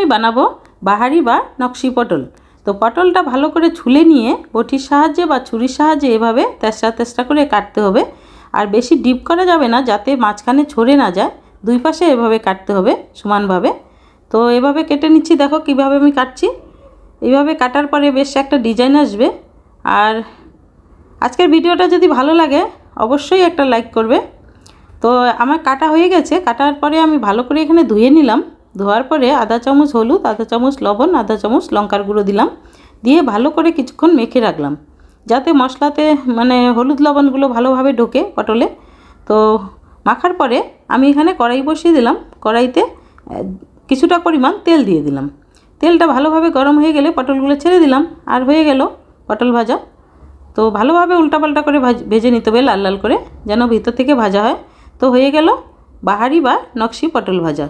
আমি বানাবো বাহারি বা নকশি পটল। তো পটলটা ভালো করে ছুলে নিয়ে বটির সাহায্যে বা ছুরির সাহায্যে এভাবে তেসরা তেসরা করে কাটতে হবে। আর বেশি ডিপ করা যাবে না, যাতে মাঝখানে ছড়ে না যায়। দুই পাশে এভাবে কাটতে হবে সমানভাবে। তো এভাবে কেটে নিচ্ছি, দেখো কিভাবে আমি কাটছি। এইভাবে কাটার পরে বেশ একটা ডিজাইন আসবে। আর আজকের ভিডিওটা যদি ভালো লাগে অবশ্যই একটা লাইক করবে। তো আমার কাটা হয়ে গেছে। কাটার পরে আমি ভালো করে এখানে ধুয়ে নিলাম। ধোয়ার পরে আধা চামচ হলুদ, আধা চামচ লবণ, আধা চামচ লঙ্কার গুঁড়ো দিলাম। দিয়ে ভালো করে কিছুক্ষণ মেখে রাখলাম, যাতে মশলাতে মানে হলুদ লবণগুলো ভালোভাবে ঢোকে পটলে। তো মাখার পরে আমি এখানে কড়াই বসিয়ে দিলাম। কড়াইতে কিছুটা পরিমাণ তেল দিয়ে দিলাম। তেলটা ভালোভাবে গরম হয়ে গেলে পটলগুলো ছেড়ে দিলাম। আর হয়ে গেল পটল ভাজা। তো ভালোভাবে উল্টাপাল্টা করে ভেজে নিতে হবে, লাল লাল করে, যেন ভিতর থেকে ভাজা হয়। তো হয়ে গেল বাহারি বা নকশি পটল ভাজা।